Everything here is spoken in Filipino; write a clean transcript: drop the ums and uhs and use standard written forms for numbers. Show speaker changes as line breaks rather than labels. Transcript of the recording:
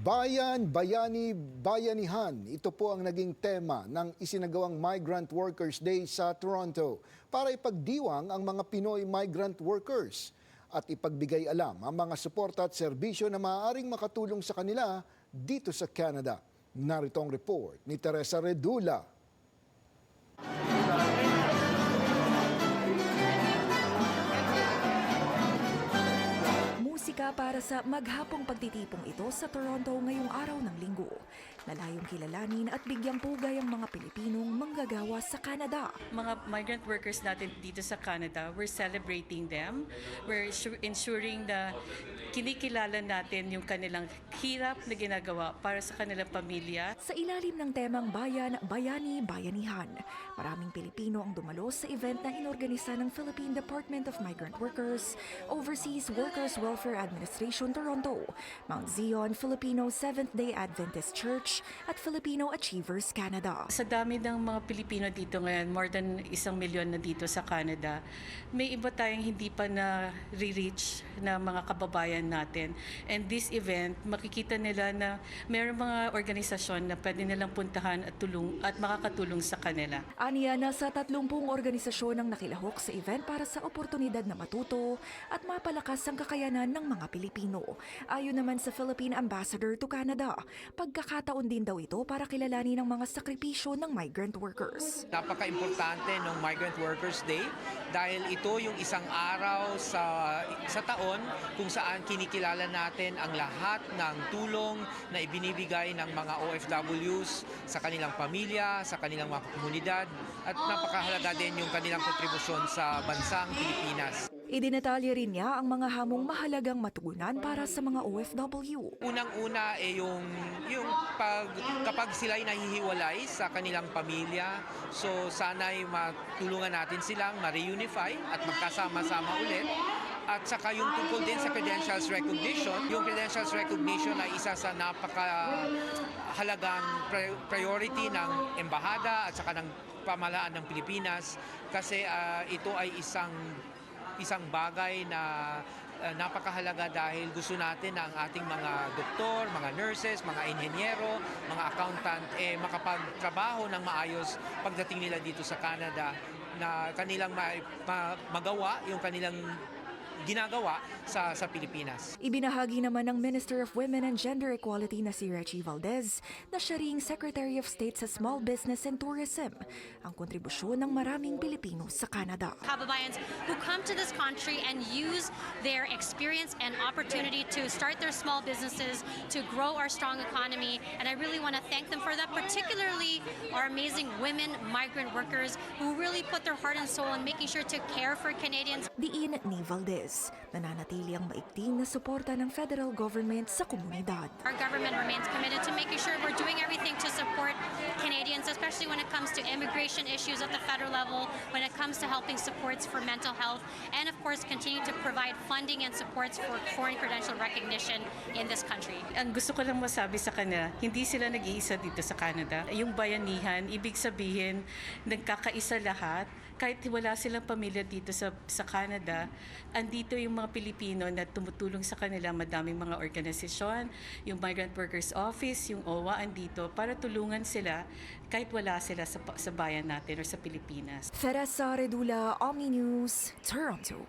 Bayan, bayani, bayanihan. Ito po ang naging tema ng isinagawang Migrant Workers Day sa Toronto para ipagdiwang ang mga Pinoy migrant workers at ipagbigay alam ang mga suporta at serbisyo na maaaring makatulong sa kanila dito sa Canada. Narito ang report ni Teresa Redula.
Musika para sa maghapong pagtitipong ito sa Toronto ngayong araw ng linggo. Nalayong kilalanin at bigyang pugay ang mga Pilipinong manggagawa sa Canada.
Mga migrant workers natin dito sa Canada, we're celebrating them. We're ensuring na kinikilala natin yung kanilang hirap na ginagawa para sa kanilang pamilya.
Sa ilalim ng temang Bayan, Bayani, Bayanihan, maraming Pilipino ang dumalo sa event na inorganisa ng Philippine Department of Migrant Workers, Overseas Workers Welfare Administration Toronto, Mount Zion Filipino Seventh-day Adventist Church at Filipino Achievers Canada.
Sa dami ng mga Pilipino dito ngayon, more than 1 milyon na dito sa Canada, may iba tayong hindi pa na re-reach na mga kababayan natin. And this event, makikita nila na mayroong mga organisasyon na pwede nilang puntahan at makakatulong sa kanila.
Aniya, nasa 30 organisasyon ang nakilahok sa event para sa oportunidad na matuto at mapalakas ang kakayanan ng mga Pilipino. Ayon naman sa Philippine Ambassador to Canada, pagkakataon din daw ito para kilalanin ang mga sakripisyo ng migrant workers.
Napaka-importante ng Migrant Workers Day dahil ito yung isang araw sa taon kung saan kinikilala natin ang lahat ng tulong na ibinibigay ng mga OFWs sa kanilang pamilya, sa kanilang mga komunidad at napakahalaga din yung kanilang kontribusyon sa bansang Pilipinas.
Idinatalya rin niya ang mga hamong mahalagang matugunan para sa mga OFW.
Unang-una yung kapag sila'y nahihiwalay sa kanilang pamilya, so sana'y matulungan natin silang ma-reunify at magkasama-sama ulit. At saka yung tungkol din sa credentials recognition, yung credentials recognition ay isa sa napakahalagang priority ng embahada at saka ng pamahalaan ng Pilipinas kasi ito ay isang bagay na napakahalaga dahil gusto natin na ang ating mga doktor, mga nurses, mga inhenyero, mga accountant makapagtrabaho ng maayos pagdating nila dito sa Canada na kanilang magawa yung kanilang ginagawa sa Pilipinas.
Ibinahagi naman ng Minister of Women and Gender Equality na si Rechie Valdez na siya ring Secretary of State sa Small Business and Tourism ang kontribusyon ng maraming Pilipino sa Canada.
Kababayans who come to this country and use their experience and opportunity to start their small businesses, to grow our strong economy, and I really want to thank them for that, particularly our amazing women migrant workers who really put their heart and soul in making sure to care for Canadians.
Diin ni Valdez, nananatili ang maigting na suporta ng federal government sa komunidad.
Our government remains committed to making sure we're doing everything to support Canadians, especially when it comes to immigration issues at the federal level, when it comes to helping supports for mental health, and of course continue to provide funding and supports for foreign credential recognition in this country.
Ang gusto ko lang masabi sa kanila, hindi sila nag-iisa dito sa Canada. Yung bayanihan, ibig sabihin, nagkakaisa lahat. Kahit wala silang pamilya dito sa Canada, andito yung mga Pilipino na tumutulong sa kanila, madaming mga organisasyon, yung Migrant Workers Office, yung OWA andito para tulungan sila kahit wala sila sa bayan natin o sa Pilipinas.
Teresa Redula, Omni News, Toronto.